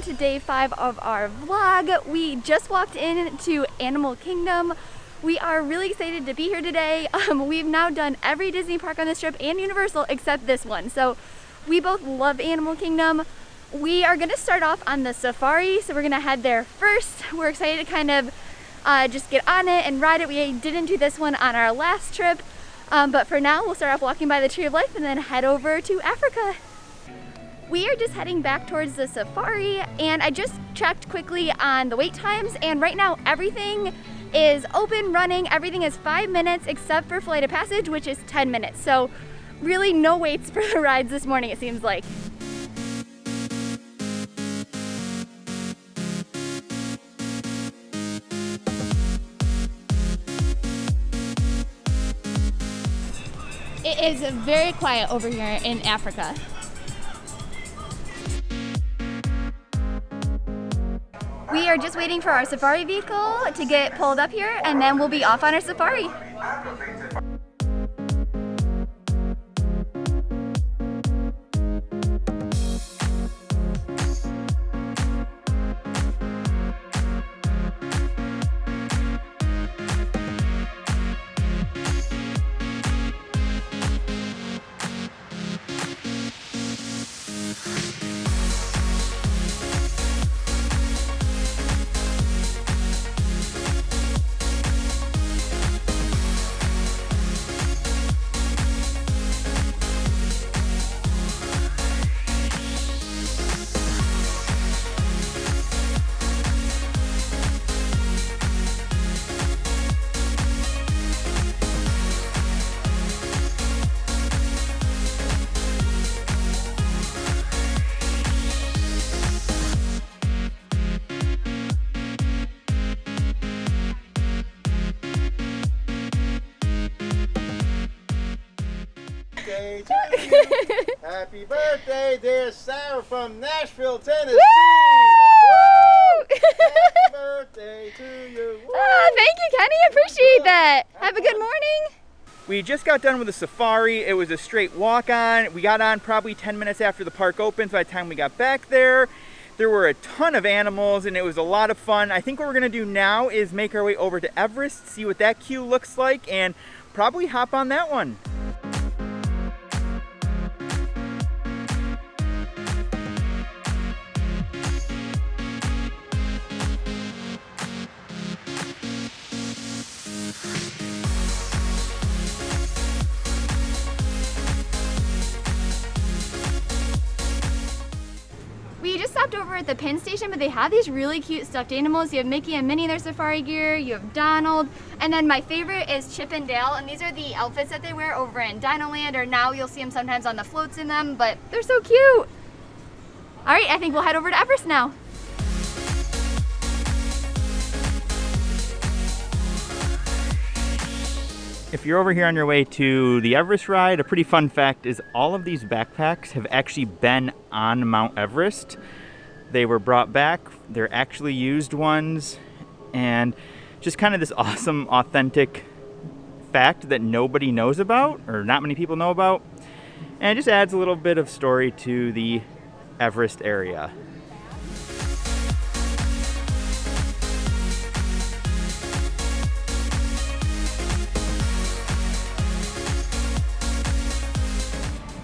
to day 5 of our vlog. We just walked into Animal Kingdom. We are really excited to be here today. We've now done every Disney park on this trip and Universal except this one. So we both love Animal Kingdom. We are gonna start off on the safari, so we're gonna head there first. We're excited to kind of just get on it and ride it. We didn't do this one on our last trip, but for now we'll start off walking by the Tree of Life and then head over to Africa. We are just heading back towards the safari, and I just checked quickly on the wait times, and right now everything is open, running. Everything is 5 minutes except for Flight of Passage, which is 10 minutes. So really no waits for the rides this morning, it seems like. It is very quiet over here in Africa. We are just waiting for our safari vehicle to get pulled up here, and then we'll be off on our safari. Happy birthday, dear Sarah from Nashville, Tennessee! Woo! Happy birthday to you! Oh, thank you, Kenny. I appreciate that. Have a good morning. We just got done with the safari. It was a straight walk on. We got on probably 10 minutes after the park opened. By the time we got back there, there were a ton of animals and it was a lot of fun. I think what we're gonna do now is make our way over to Everest, see what that queue looks like, and probably hop on that one. We just stopped over at the Penn Station, but they have these really cute stuffed animals. You have Mickey and Minnie in their safari gear, you have Donald, and then my favorite is Chip and Dale, and these are the outfits that they wear over in Dino Land, or now you'll see them sometimes on the floats in them, but they're so cute. All right, I think we'll head over to Everest now. If you're over here on your way to the Everest Ride, a pretty fun fact is all of these backpacks have actually been on Mount Everest. They were brought back, they're actually used ones, and just kind of this awesome, authentic fact that nobody knows about, or not many people know about, and it just adds a little bit of story to the Everest area.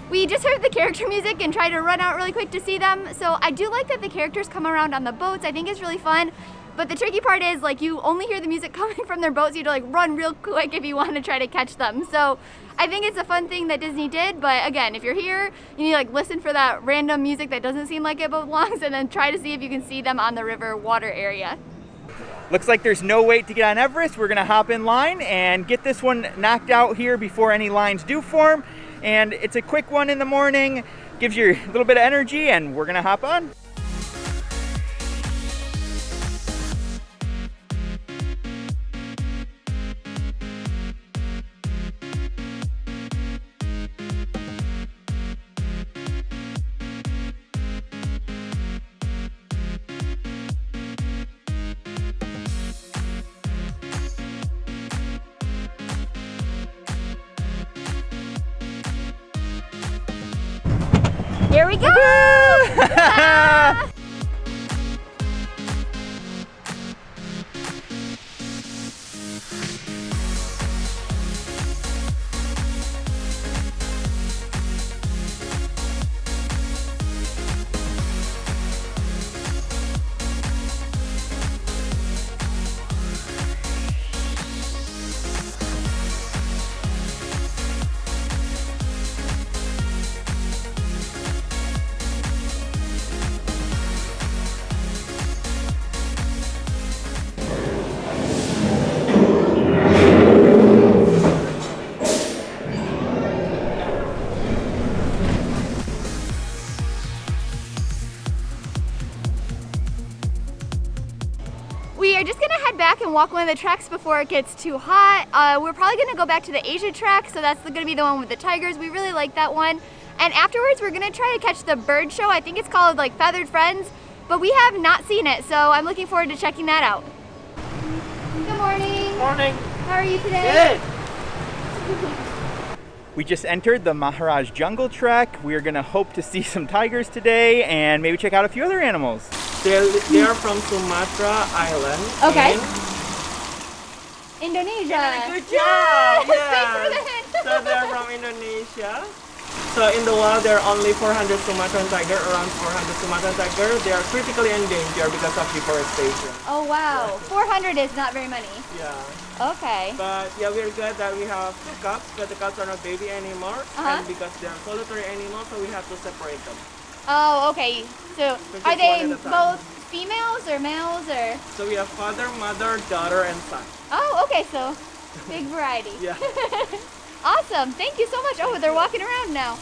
We just heard the character music and tried to run out really quick to see them. So I do like that the characters come around on the boats. I think it's really fun. But the tricky part is, like, you only hear the music coming from their boats. You have to, like, run real quick if you want to try to catch them. So I think it's a fun thing that Disney did. But again, if you're here, you need to, like, listen for that random music that doesn't seem like it belongs, and then try to see if you can see them on the river water area. Looks like there's no wait to get on Everest. We're gonna hop in line and get this one knocked out here before any lines do form. And it's a quick one in the morning, gives you a little bit of energy, and we're gonna hop on. Here we go! head back and walk one of the tracks before it gets too hot. We're probably gonna go back to the Asia track, so that's gonna be the one with the tigers. We really like that one. And afterwards, we're gonna try to catch the bird show. I think it's called like Feathered Friends, but we have not seen it, so I'm looking forward to checking that out. Good morning. Morning. How are you today? Good. We just entered the Maharaja jungle trek. We are gonna hope to see some tigers today and maybe check out a few other animals. They are from Sumatra Island. Okay. In Indonesia. Good job! Yes, Yeah. thanks for the hint. So they're from Indonesia. So in the wild, there are only 400 Sumatran tiger, around 400 Sumatran tiger. They are critically endangered because of deforestation. Oh wow, 400 is not very many. Yeah. Okay. But yeah, we're glad that we have 2 cubs, but the cubs are not baby anymore. And because they are solitary animals, so we have to separate them. Oh, okay. So just are they one at a time. both females or males or? So we have father, mother, daughter, and son. Oh, okay. So big variety. Yeah. Awesome. Thank you so much. Oh, they're walking around now.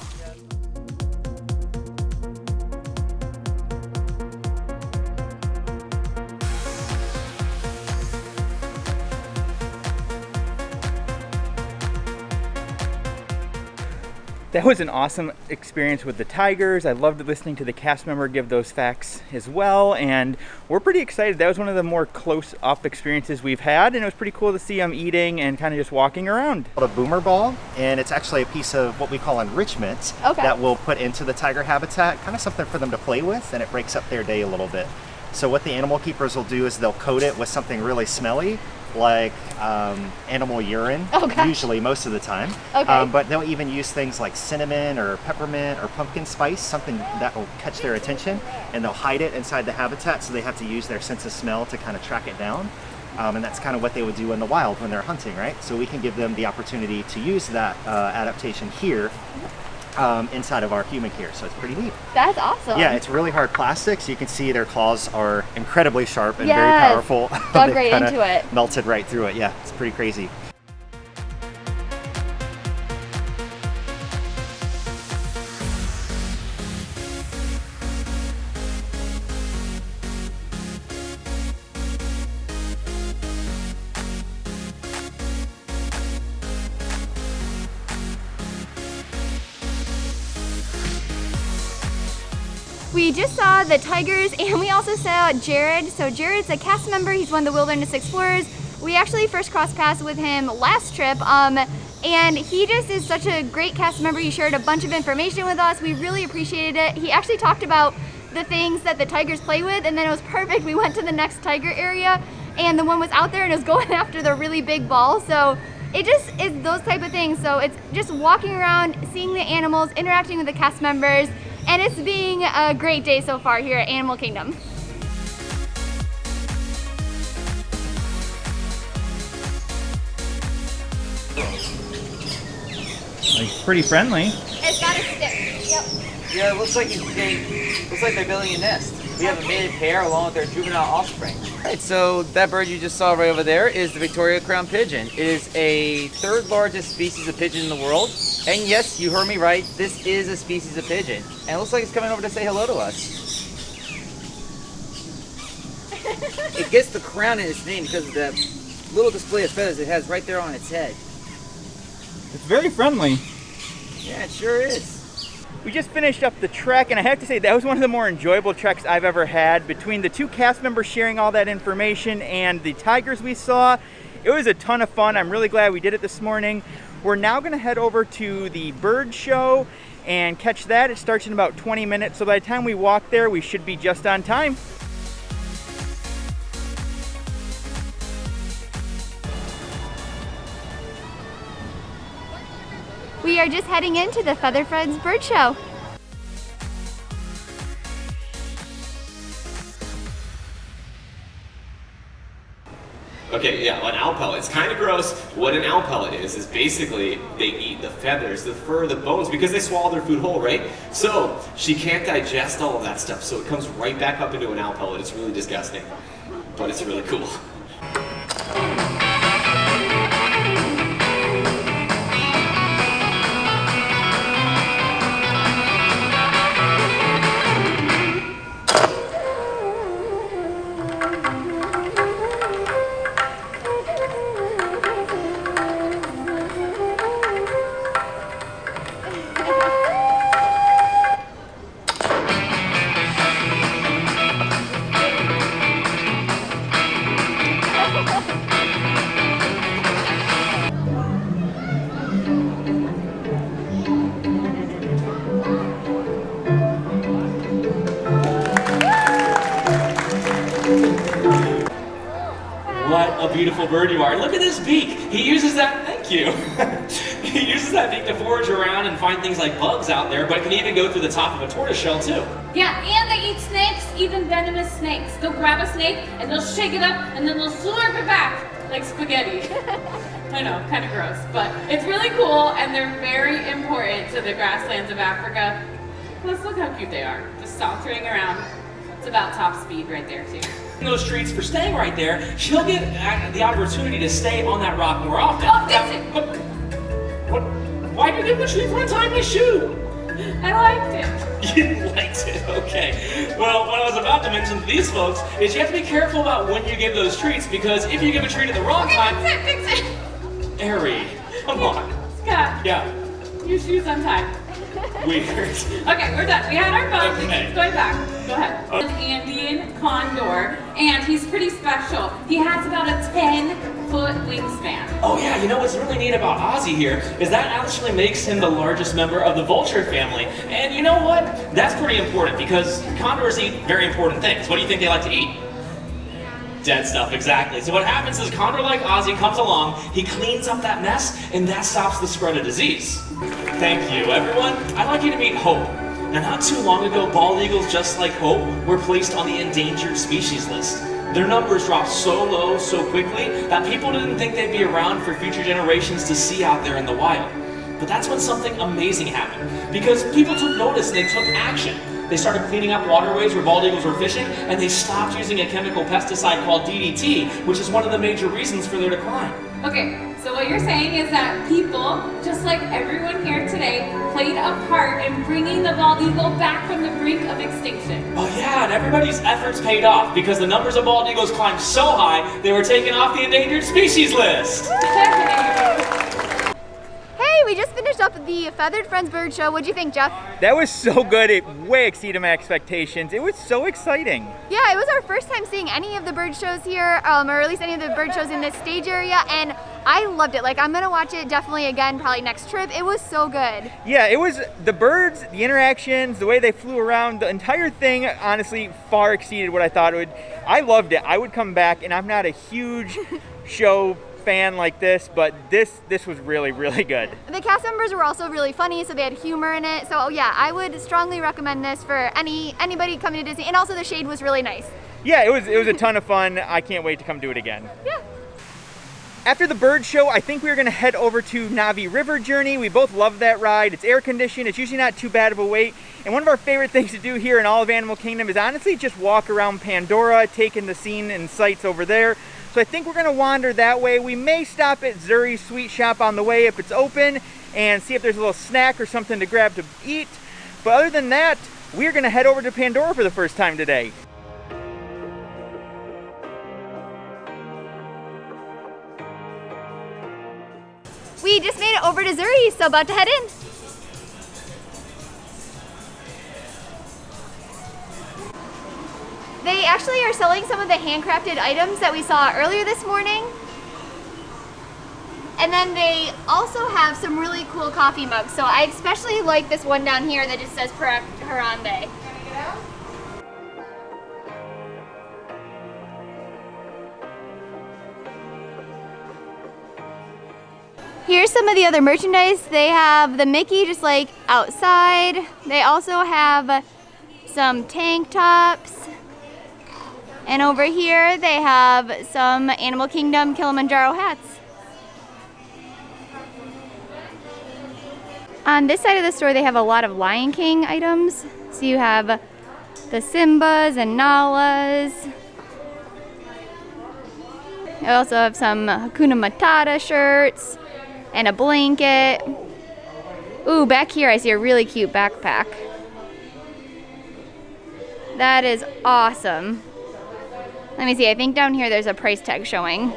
That was an awesome experience with the tigers. I loved listening to the cast member give those facts as well, and we're pretty excited. That was one of the more close-up experiences we've had, and it was pretty cool to see them eating and kind of just walking around. A boomer ball, and it's actually a piece of what we call enrichment that we'll put into the tiger habitat, kind of something for them to play with, and it breaks up their day a little bit. So what the animal keepers will do is they'll coat it with something really smelly, like animal urine, usually most of the time. But they'll even use things like cinnamon or peppermint or pumpkin spice, something that will catch their attention, and they'll hide it inside the habitat, so they have to use their sense of smell to kind of track it down. And that's kind of what they would do in the wild when they're hunting, right? So we can give them the opportunity to use that adaptation here inside of our human care, so it's pretty neat. That's awesome. Yeah, it's really hard plastic, so you can see their claws are incredibly sharp and very powerful. Dug right into it. Melted right through it. Yeah, it's pretty crazy. We just saw the tigers and we also saw Jared. So Jared's a cast member, he's one of the Wilderness Explorers. We actually first crossed paths with him last trip, and he just is such a great cast member. He shared a bunch of information with us. We really appreciated it. He actually talked about the things that the tigers play with, and then it was perfect. We went to the next tiger area and the one was out there and it was going after the really big ball. So it just is those type of things. So it's just walking around, seeing the animals, interacting with the cast members, and it's being a great day so far here at Animal Kingdom. Like, pretty friendly. It's got a stick. Yep. Yeah, it looks like they're building a nest. We have a mated pair along with their juvenile offspring. Alright, so that bird you just saw right over there is the Victoria Crown Pigeon. It is a 3rd largest species of pigeon in the world. And yes, you heard me right, this is a species of pigeon. And it looks like it's coming over to say hello to us. It gets the crown in its name because of that little display of feathers it has right there on its head. It's very friendly. Yeah, it sure is. We just finished up the trek, and I have to say that was one of the more enjoyable treks I've ever had. Between the 2 cast members sharing all that information and the tigers we saw, it was a ton of fun. I'm really glad we did it this morning. We're now going to head over to the bird show and catch that. It starts in about 20 minutes, so by the time we walk there, we should be just on time. We are just heading into the Feathered Friends bird show. Okay, yeah, an owl pellet. It's kind of gross. What an owl pellet is basically they eat the feathers, the fur, the bones, because they swallow their food whole, right? So she can't digest all of that stuff, so it comes right back up into an owl pellet. It's really disgusting, but it's really cool. What a beautiful bird you are. Look at this beak. He uses that, thank you. He uses that beak to forage around and find things like bugs out there, but it can even go through the top of a tortoise shell too. Yeah, and they eat snakes, even venomous snakes. They'll grab a snake and they'll shake it up and then they'll slurp it back like spaghetti. I know, kind of gross, but it's really cool and they're very important to the grasslands of Africa. Let's look how cute they are. Just sauntering around. It's about top speed right there too. Those treats for staying right there, she'll get the opportunity to stay on that rock more often. Oh, fix it! What? Why did you give him a treat for untying my shoe? I liked it. You liked it, okay. Well, what I was about to mention to these folks is you have to be careful about when you give those treats, because if you give a treat at the wrong time... Fix it! Harry, come on. Scott. Yeah. Your shoe's untied. Weird. Okay, we're done. We had our fun. Okay. Keep going back. Go ahead. An Andean condor, and he's pretty special. He has about a 10-foot wingspan. Oh yeah, you know what's really neat about Ozzy here is that actually makes him the largest member of the vulture family. And you know what? That's pretty important because condors eat very important things. What do you think they like to eat? Dead stuff, exactly. So what happens is condor like Ozzy comes along, he cleans up that mess, and that stops the spread of disease. Thank you, everyone. I'd like you to meet Hope. Now, not too long ago, bald eagles just like Hope were placed on the endangered species list. Their numbers dropped so low so quickly that people didn't think they'd be around for future generations to see out there in the wild. But that's when something amazing happened, because people took notice and they took action. They started cleaning up waterways where bald eagles were fishing, and they stopped using a chemical pesticide called DDT, which is one of the major reasons for their decline. Okay, so what you're saying is that people, just like everyone here today, played a part in bringing the bald eagle back from the brink of extinction. Oh yeah, and everybody's efforts paid off because the numbers of bald eagles climbed so high, they were taken off the endangered species list. Hey, we just finished up the Feathered Friends Bird Show. What'd you think, Jeff? That was so good. It way exceeded my expectations. It was so exciting. Yeah, it was our first time seeing any of the bird shows here, or at least any of the bird shows in this stage area, and I loved it. Like, I'm gonna watch it definitely again, probably next trip. It was so good. Yeah, it was the birds, the interactions, the way they flew around, the entire thing honestly far exceeded what I thought it would. I loved it. I would come back, and I'm not a huge show fan like this, but this was really, really good. The cast members were also really funny, so they had humor in it. So yeah, I would strongly recommend this for anybody coming to Disney. And also the shade was really nice. Yeah, it was a ton of fun. I can't wait to come do it again. Yeah. After the bird show, I think we're gonna head over to Navi River Journey. We both love that ride. It's air conditioned. It's usually not too bad of a wait. And one of our favorite things to do here in all of Animal Kingdom is honestly just walk around Pandora, taking the scene and sights over there. So I think we're gonna wander that way. We may stop at Zuri's Sweet Shop on the way if it's open and see if there's a little snack or something to grab to eat. But other than that, we're gonna head over to Pandora for the first time today. We just made it over to Zuri, so about to head in. They actually are selling some of the handcrafted items that we saw earlier this morning. And then they also have some really cool coffee mugs. So I especially like this one down here that just says Per Harambe. Here's some of the other merchandise. They have the Mickey just like outside. They also have some tank tops. And over here they have some Animal Kingdom Kilimanjaro hats. On this side of the store they have a lot of Lion King items. So you have the Simbas and Nalas. They also have some Hakuna Matata shirts and a blanket. Ooh, back here I see a really cute backpack. That is awesome. Let me see, I think down here there's a price tag showing.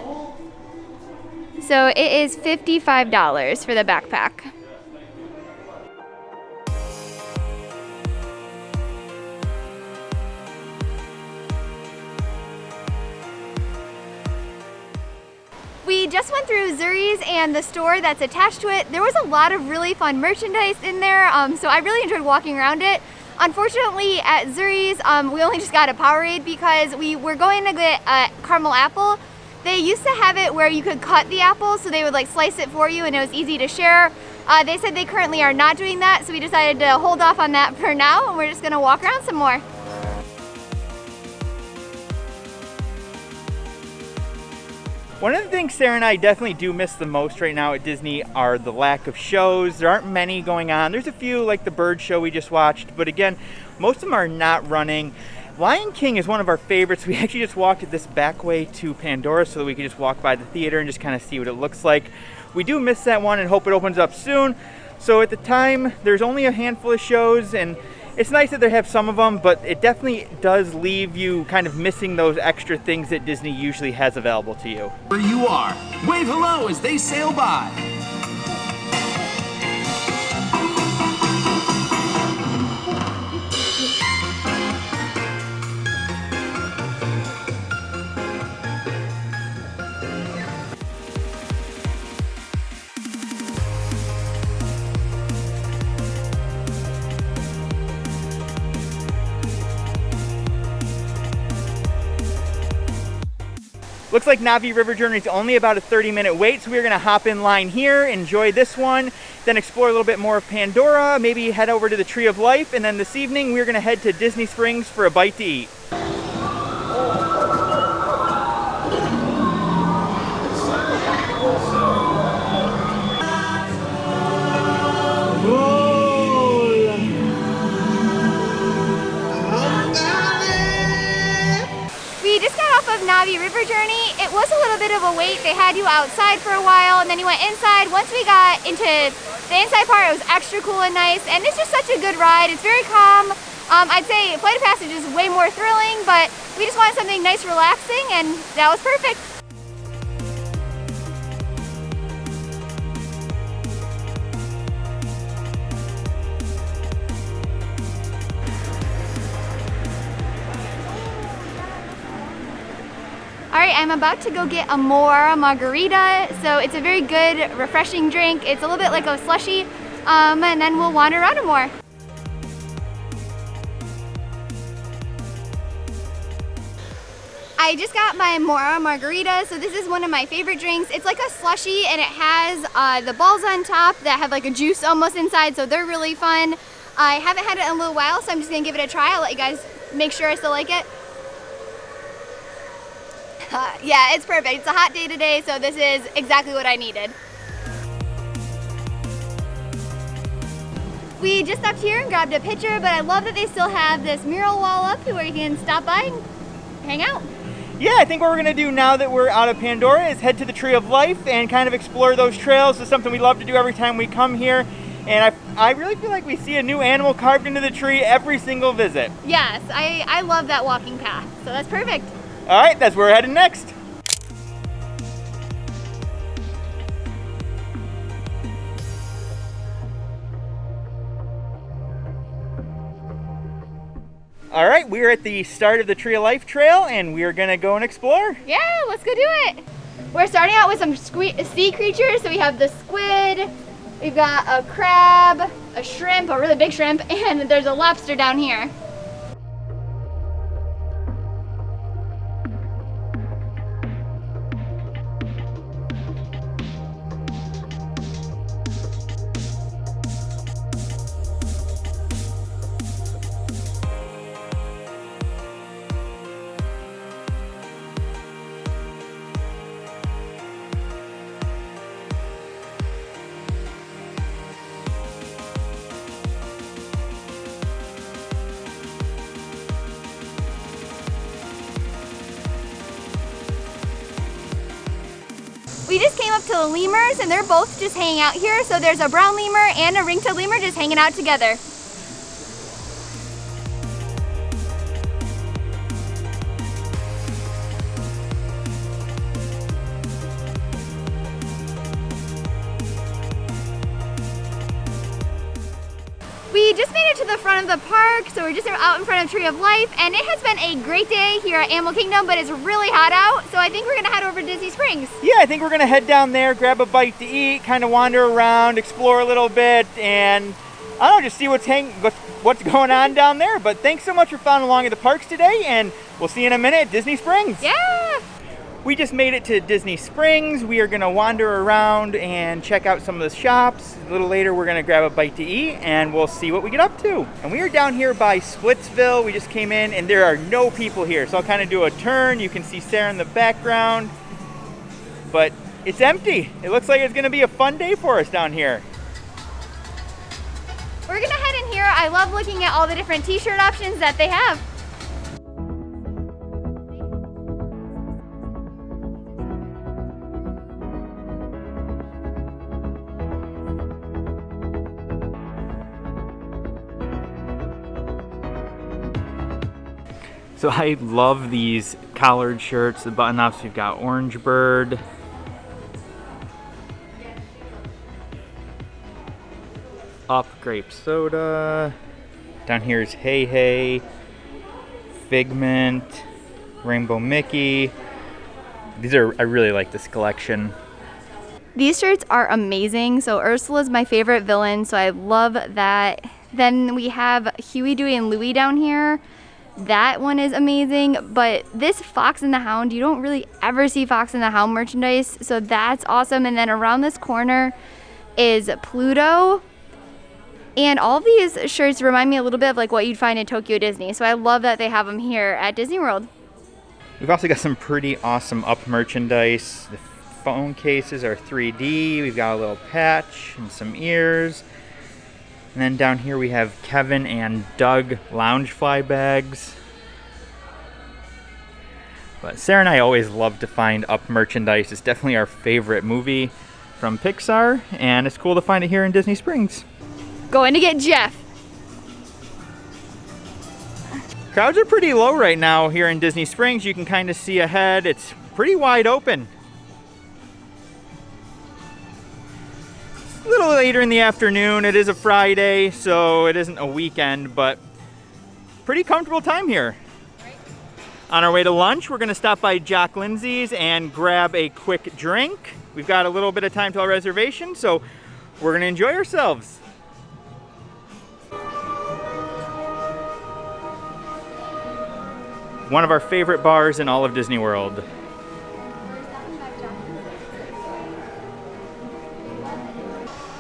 So it is $55 for the backpack. just went through Zuri's and the store that's attached to it. There was a lot of really fun merchandise in there, so I really enjoyed walking around it. Unfortunately, at Zuri's, we only just got a Powerade because we were going to get a caramel apple. They used to have it where you could cut the apple, so they would like slice it for you and it was easy to share. They said they currently are not doing that, so we decided to hold off on that for now, and we're just gonna walk around some more. One of the things Sarah and I definitely do miss the most right now at Disney are the lack of shows. There aren't many going on. There's a few like the bird show we just watched, but again, most of them are not running. Lion King is one of our favorites. We actually just walked this back way to Pandora so that we could just walk by the theater and just kind of see what it looks like. We do miss that one and hope it opens up soon. So at the time, there's only a handful of shows, and it's nice that they have some of them, but it definitely does leave you kind of missing those extra things that Disney usually has available to you. Where you are, wave hello as they sail by. Looks like Navi River Journey is only about a 30-minute wait, so we're gonna hop in line here, enjoy this one, then explore a little bit more of Pandora, maybe head over to the Tree of Life, and then this evening we're gonna head to Disney Springs for a bite to eat. We just got off of Navi River Journey. It was a little bit of a wait. They had you outside for a while and then you went inside. Once we got into the inside part, it was extra cool and nice, and it's just such a good ride. It's very calm. I'd say Flight of Passage is way more thrilling, but we just wanted something nice, relaxing, and that was perfect. All right, I'm about to go get Amore Margarita. So it's a very good, refreshing drink. It's a little bit like a slushie, and then we'll wander around more. I just got my Amore Margarita. So this is one of my favorite drinks. It's like a slushie, and it has the balls on top that have like a juice almost inside, so they're really fun. I haven't had it in a little while, so I'm just gonna give it a try. I'll let you guys make sure I still like it. Yeah, it's perfect. It's a hot day today, so this is exactly what I needed. We just stopped here and grabbed a picture, but I love that they still have this mural wall up where you can stop by and hang out. Yeah, I think what we're gonna do now that we're out of Pandora is head to the Tree of Life and kind of explore those trails. It's something we love to do every time we come here. And I really feel like we see a new animal carved into the tree every single visit. Yes, I love that walking path, so that's perfect. All right, that's where we're heading next. All right, we're at the start of the Tree of Life Trail, and we're gonna go and explore. Yeah, let's go do it. We're starting out with some sea creatures. So we have the squid, we've got a crab, a shrimp, a really big shrimp, and there's a lobster down here. We just came up to the lemurs, and they're both just hanging out here. So there's a brown lemur and a ring-tailed lemur just hanging out together. We just made it to the front of the park, so we're just out in front of Tree of Life, and it has been a great day here at Animal Kingdom, but it's really hot out, so I think we're gonna head over to Disney Springs. Yeah, I think we're gonna head down there, grab a bite to eat, kind of wander around, explore a little bit, and I don't know, just see what's going on down there. But thanks so much for following along at the parks today, and we'll see you in a minute at Disney Springs. Yeah! We just made it to Disney Springs. We are gonna wander around and check out some of the shops. A little later, we're gonna grab a bite to eat, and we'll see what we get up to. And we are down here by Splitsville. We just came in, and there are no people here. So I'll kind of do a turn. You can see Sarah in the background, but it's empty. It looks like it's gonna be a fun day for us down here. We're gonna head in here. I love looking at all the different t-shirt options that they have. So I love these collared shirts, the button-ups. We've got Orange Bird. Up Grape Soda. Down here is Hey Hey, Figment, Rainbow Mickey. I really like this collection. These shirts are amazing. So Ursula's my favorite villain, so I love that. Then we have Huey, Dewey, and Louie down here. That one is amazing, but this Fox and the Hound, you don't really ever see Fox and the Hound merchandise, so that's awesome. And then around this corner is Pluto. And all of these shirts remind me a little bit of like what you'd find in Tokyo Disney. So I love that they have them here at Disney World. We've also got some pretty awesome Up merchandise. The phone cases are 3D. We've got a little patch and some ears. And then down here we have Kevin and Doug Loungefly bags. But Sarah and I always love to find Up merchandise. It's definitely our favorite movie from Pixar, and it's cool to find it here in Disney Springs. Going to get Jeff. Crowds are pretty low right now here in Disney Springs. You can kind of see ahead. It's pretty wide open. A little later in the afternoon. It is a Friday, so it isn't a weekend, but pretty comfortable time here. On our way to lunch, we're gonna stop by Jock Lindsay's and grab a quick drink. We've got a little bit of time till our reservation, so we're gonna enjoy ourselves. One of our favorite bars in all of Disney World.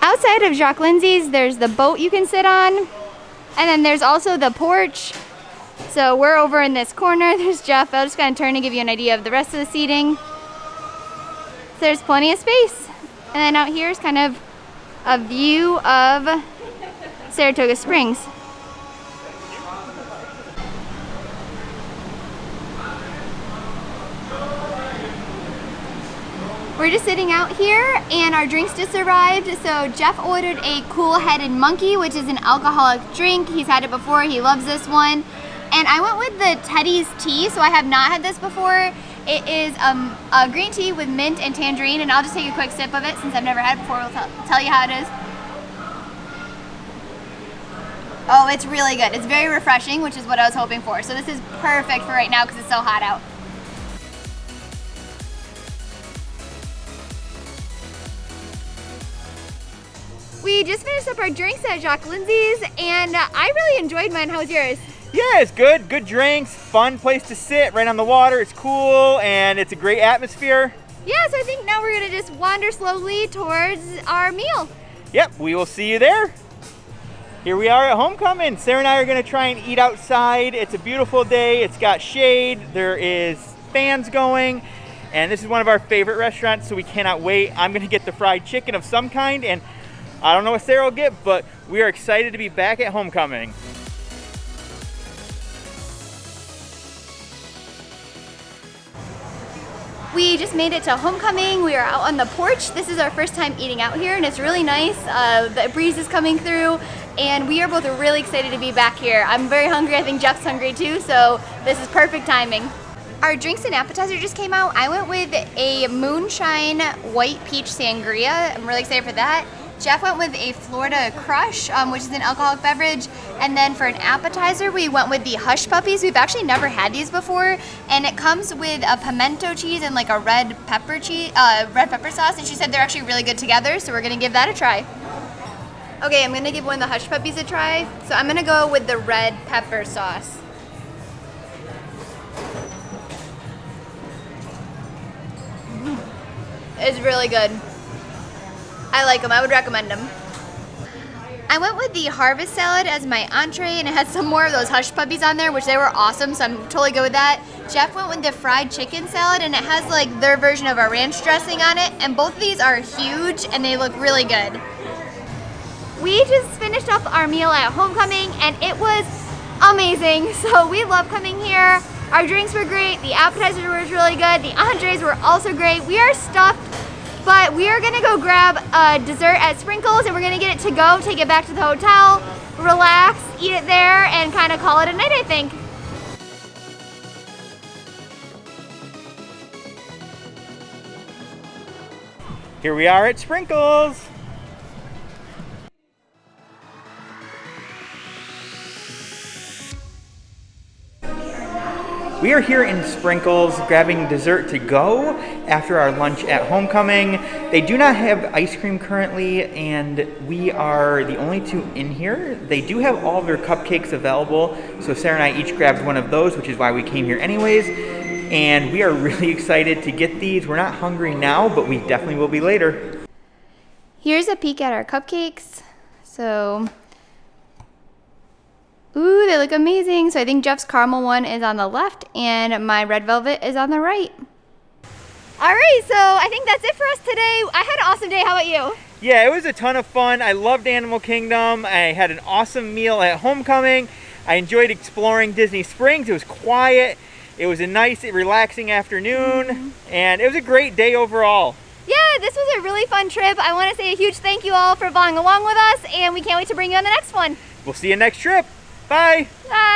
Outside of Jock Lindsay's, there's the boat you can sit on, and then there's also the porch. So we're over in this corner. There's Jeff. I'll just kind of turn to give you an idea of the rest of the seating. So there's plenty of space. And then out here is kind of a view of Saratoga Springs. We're just sitting out here and our drinks just arrived. So Jeff ordered a Cool-Headed Monkey, which is an alcoholic drink. He's had it before, he loves this one. And I went with the Teddy's tea, so I have not had this before. It is a green tea with mint and tangerine, and I'll just take a quick sip of it since I've never had it before. We'll tell you how it is. Oh, it's really good. It's very refreshing, which is what I was hoping for. So this is perfect for right now because it's so hot out. We just finished up our drinks at Jock Lindsay's, and I really enjoyed mine. How was yours? Yeah, it's good. Good drinks, fun place to sit right on the water. It's cool, and it's a great atmosphere. Yeah, so I think now we're gonna just wander slowly towards our meal. Yep, we will see you there. Here we are at Homecomin. Sarah and I are gonna try and eat outside. It's a beautiful day. It's got shade. There is fans going, and this is one of our favorite restaurants, so we cannot wait. I'm gonna get the fried chicken of some kind, and I don't know what Sarah will get, but we are excited to be back at Homecomin. We just made it to Homecomin. We are out on the porch. This is our first time eating out here, and it's really nice. The breeze is coming through, and we are both really excited to be back here. I'm very hungry. I think Jeff's hungry too, so this is perfect timing. Our drinks and appetizer just came out. I went with a moonshine white peach sangria. I'm really excited for that. Jeff went with a Florida Crush, which is an alcoholic beverage. And then for an appetizer, we went with the Hush Puppies. We've actually never had these before. And it comes with a pimento cheese and like a red pepper sauce. And she said they're actually really good together. So we're gonna give that a try. Okay, I'm gonna give one of the Hush Puppies a try. So I'm gonna go with the red pepper sauce. It's really good. I like them. I would recommend them. I went with the harvest salad as my entree, and it had some more of those Hush Puppies on there, which they were awesome, so I'm totally good with that. Jeff went with the fried chicken salad, and it has like their version of a ranch dressing on it, and both of these are huge, and they look really good. We just finished up our meal at Homecomin, and it was amazing. So we love coming here. Our drinks were great, the appetizers were really good, the entrees were also great. We are stuffed, but we are gonna go grab a dessert at Sprinkles, and we're gonna get it to go, take it back to the hotel, relax, eat it there, and kind of call it a night, I think. Here we are at Sprinkles. We are here in Sprinkles grabbing dessert to go after our lunch at Homecomin. They do not have ice cream currently, and we are the only two in here. They do have all of their cupcakes available, so Sarah and I each grabbed one of those, which is why we came here anyways. And we are really excited to get these. We're not hungry now, but we definitely will be later. Here's a peek at our cupcakes. So, ooh, they look amazing. So I think Jeff's caramel one is on the left and my red velvet is on the right. All right, so I think that's it for us today. I had an awesome day. How about you? Yeah, it was a ton of fun. I loved Animal Kingdom. I had an awesome meal at Homecomin. I enjoyed exploring Disney Springs. It was quiet. It was a nice, relaxing afternoon, and it was a great day overall. Yeah, this was a really fun trip. I want to say a huge thank you all for following along with us, and we can't wait to bring you on the next one. We'll see you next trip. Bye. Bye.